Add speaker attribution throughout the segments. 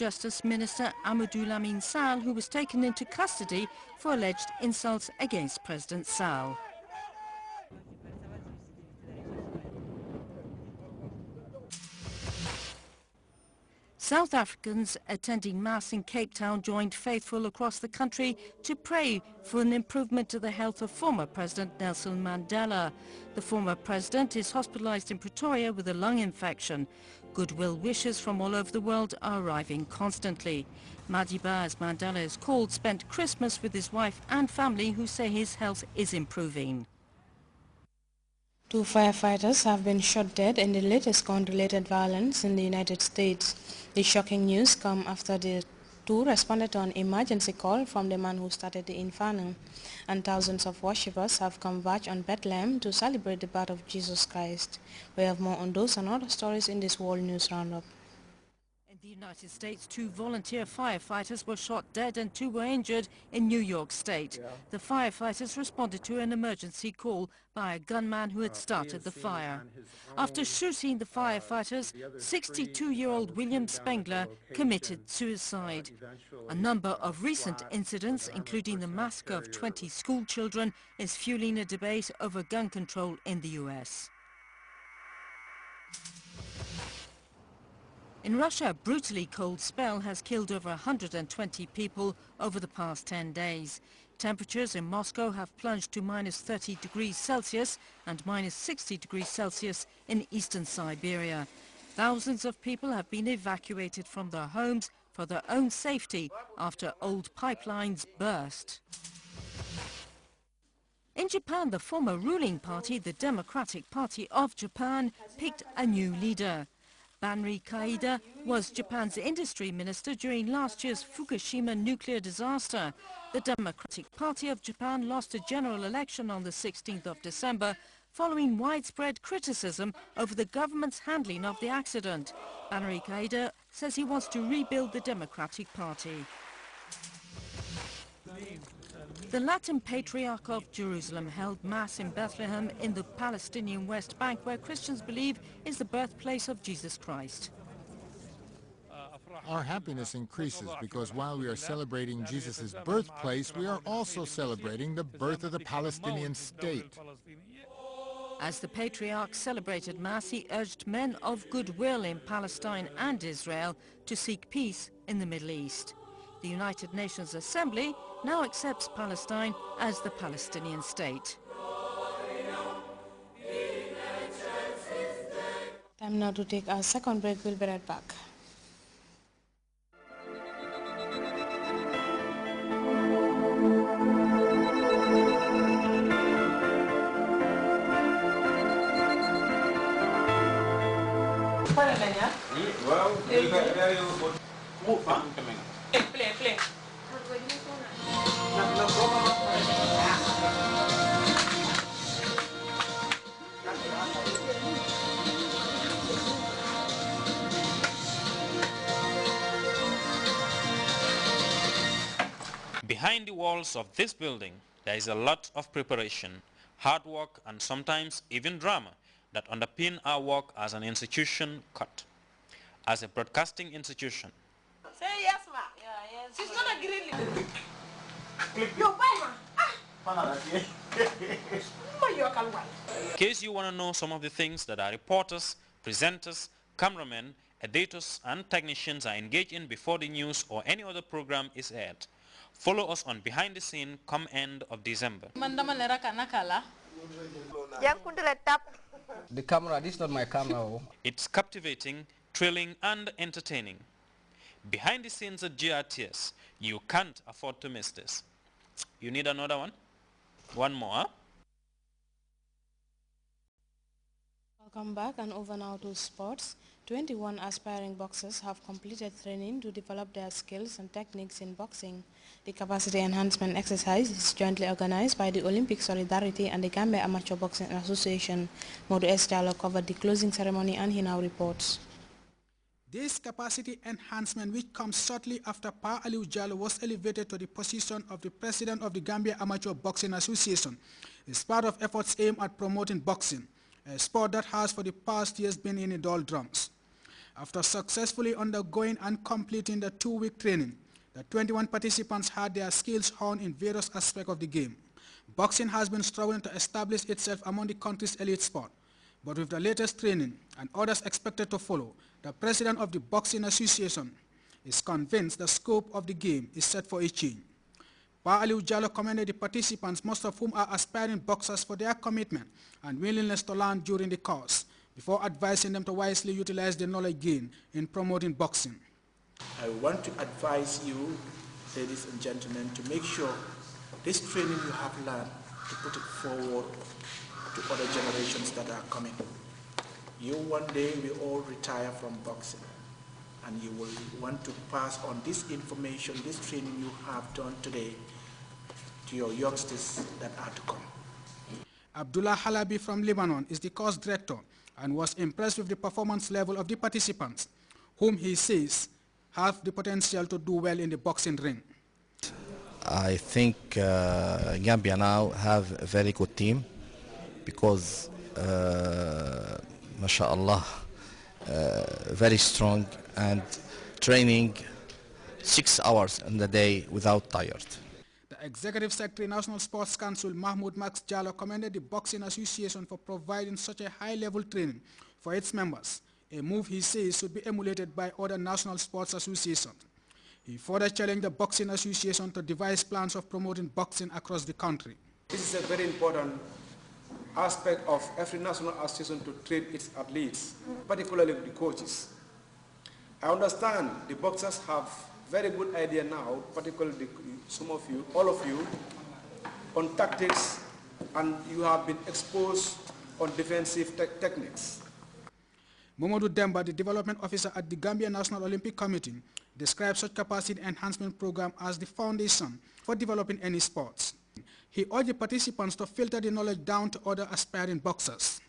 Speaker 1: Justice Minister Amadou Lamine Sall, who was taken into custody for alleged insults against President Sall. South Africans attending Mass in Cape Town joined faithful across the country to pray for an improvement to the health of former President Nelson Mandela. The former president is hospitalized in Pretoria with a lung infection. Goodwill wishes from all over the world are arriving constantly. Madiba, as Mandela is called, spent Christmas with his wife and family, who say his health is improving.
Speaker 2: 2 firefighters have been shot dead in the latest gun-related violence in the United States. The shocking news comes after the two responded to an emergency call from the man who started the inferno, and thousands of worshippers have converged on Bethlehem to celebrate the birth of Jesus Christ. We have more on those and other stories in this World News Roundup.
Speaker 1: In the United States, 2 volunteer firefighters were shot dead and 2 were injured in New York State. The firefighters responded to an emergency call by a gunman who had started the fire. After shooting the firefighters, 62-year-old William Spengler committed suicide. A number of recent incidents, including the massacre of 20 school children, is fueling a debate over gun control in the U.S. In Russia, a brutally cold spell has killed over 120 people over the past 10 days. Temperatures in Moscow have plunged to -30 degrees Celsius and -60 degrees Celsius in eastern Siberia. Thousands of people have been evacuated from their homes for their own safety after old pipelines burst. In Japan, the former ruling party, the Democratic Party of Japan, picked a new leader. Banri Kaida was Japan's industry minister during last year's Fukushima nuclear disaster. The Democratic Party of Japan lost a general election on the 16th of December following widespread criticism over the government's handling of the accident. Banri Kaida says he wants to rebuild the Democratic Party. The Latin Patriarch of Jerusalem held Mass in Bethlehem in the Palestinian West Bank, where Christians believe is the birthplace of Jesus Christ.
Speaker 3: Our happiness increases because while we are celebrating Jesus' birthplace, we are also celebrating the birth of the Palestinian state.
Speaker 1: As the Patriarch celebrated Mass, he urged men of goodwill in Palestine and Israel to seek peace in the Middle East. The United Nations Assembly now accepts Palestine as the Palestinian state.
Speaker 2: Time now to take our second break. We'll be right back.
Speaker 4: Play.
Speaker 5: Behind the walls of this building, there is a lot of preparation, hard work, and sometimes even drama that underpin our work as an institution cut. As a broadcasting institution,
Speaker 4: Say yes, ma. Yeah, yes. She's gonna grill you. Yo,
Speaker 5: in case you want to know some of the things that our reporters, presenters, cameramen, editors, and technicians are engaged in before the news or any other program is aired, follow us on Behind the Scene come end of December.
Speaker 6: The camera, this is not my camera.
Speaker 5: It's captivating, thrilling, and entertaining. Behind the scenes at Grts, you can't afford to miss this. You need another one? One more, huh?
Speaker 2: Welcome back, and over now to sports. 21 aspiring boxers have completed training to develop their skills and techniques in boxing. The capacity enhancement exercise is jointly organized by the Olympic Solidarity and the Gambia Amateur Boxing Association. Modu S. Jallo covered the closing ceremony and he now reports.
Speaker 7: This capacity enhancement, which comes shortly after Pa Aliu Jallo was elevated to the position of the president of the Gambia Amateur Boxing Association, is part of efforts aimed at promoting boxing, a sport that has for the past years been in the doldrums. After successfully undergoing and completing the 2-week training, the 21 participants had their skills honed in various aspects of the game. Boxing has been struggling to establish itself among the country's elite sport, but with the latest training and others expected to follow, the president of the Boxing Association is convinced the scope of the game is set for a change. Pa Aliu Jallow commended the participants, most of whom are aspiring boxers, for their commitment and willingness to learn during the course, before advising them to wisely utilize the knowledge gained in promoting boxing.
Speaker 8: I want to advise you, ladies and gentlemen, to make sure this training you have learned, to put it forward to other generations that are coming. You one day will all retire from boxing, and you will want to pass on this information, this training you have done today, to your youngsters that are to come.
Speaker 7: Abdullah Halabi from Lebanon is the course director and was impressed with the performance level of the participants, whom he says have the potential to do well in the boxing ring.
Speaker 9: I think Gambia now have a very good team because, mashallah, very strong and training 6 hours in the day without tired.
Speaker 7: The Executive Secretary, National Sports Council, Mahmoud Max Jallow, commended the Boxing Association for providing such a high-level training for its members, a move he says should be emulated by other national sports associations. He further challenged the Boxing Association to devise plans of promoting boxing across the country.
Speaker 10: This is a very important aspect of every national association to train its athletes, particularly the coaches. I understand the boxers have very good idea now, particularly some of you, all of you, on tactics, and you have been exposed on defensive techniques.
Speaker 7: Momodu Demba, the development officer at the Gambia National Olympic Committee, describes such capacity enhancement program as the foundation for developing any sports. He urged the participants to filter the knowledge down to other aspiring boxers.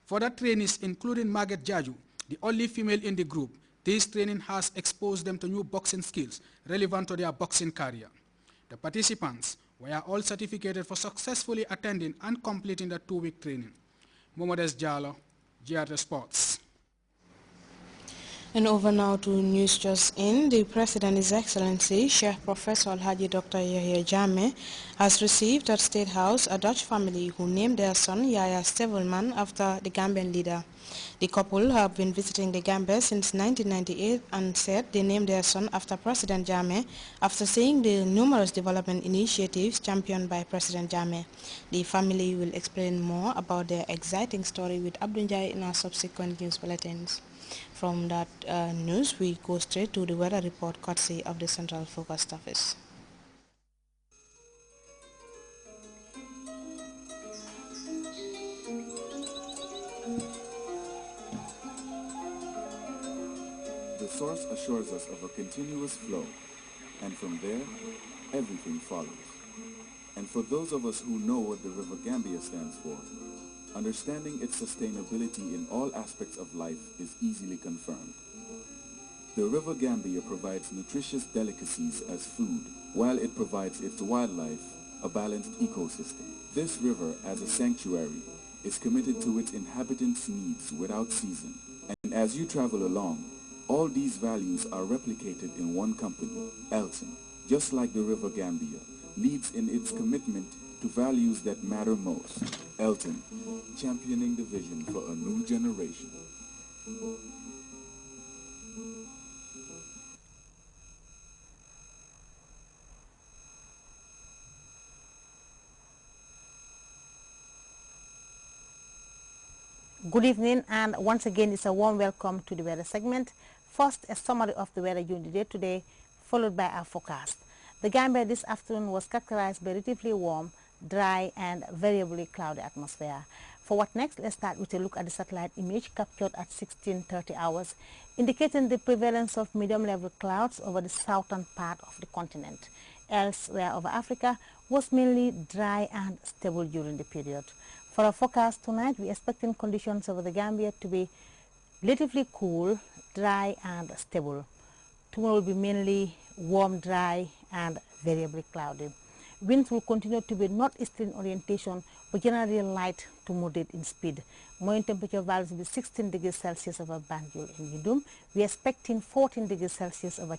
Speaker 7: For the trainees, including Margaret Jaju, the only female in the group, this training has exposed them to new boxing skills relevant to their boxing career. The participants were all certificated for successfully attending and completing the 2-week training. Momodes Jallow, GRT Sports.
Speaker 2: And over now to news just in. The President, His Excellency Sheikh Professor Alhaji Dr. Yahya Jammeh has received at State House a Dutch family who named their son Yahya Stevelman after the Gambian leader. The couple have been visiting the Gambia since 1998 and said they named their son after President Jammeh after seeing the numerous development initiatives championed by President Jammeh. The family will explain more about their exciting story with Abdunjai in our subsequent news bulletins. From that news, we go straight to the weather report courtesy of the Central Focus Office.
Speaker 11: The source assures us of a continuous flow, and from there, everything follows. And for those of us who know what the River Gambia stands for, understanding its sustainability in all aspects of life is easily confirmed. The River Gambia provides nutritious delicacies as food, while it provides its wildlife a balanced ecosystem. This river, as a sanctuary, is committed to its inhabitants' needs without season. And as you travel along, all these values are replicated in one company, Elton, just like the River Gambia, leads in its commitment to values that matter most. Elton, championing the vision for a new generation.
Speaker 12: Good evening, and once again it's a warm welcome to the weather segment. First, a summary of the weather during the day today, followed by our forecast. The Gambia this afternoon was characterized by relatively warm, dry and variably cloudy atmosphere. For what next, let's start with a look at the satellite image captured at 16:30 hours, indicating the prevalence of medium-level clouds over the southern part of the continent. Elsewhere over Africa was mainly dry and stable during the period. For our forecast tonight, we're expecting conditions over the Gambia to be relatively cool, dry and stable. Tomorrow will be mainly warm, dry and variably cloudy. Winds will continue to be northeastern orientation but generally light to moderate in speed. Morning temperature values will be 16 degrees Celsius over Banjul and Yidum. We are expecting 14 degrees Celsius over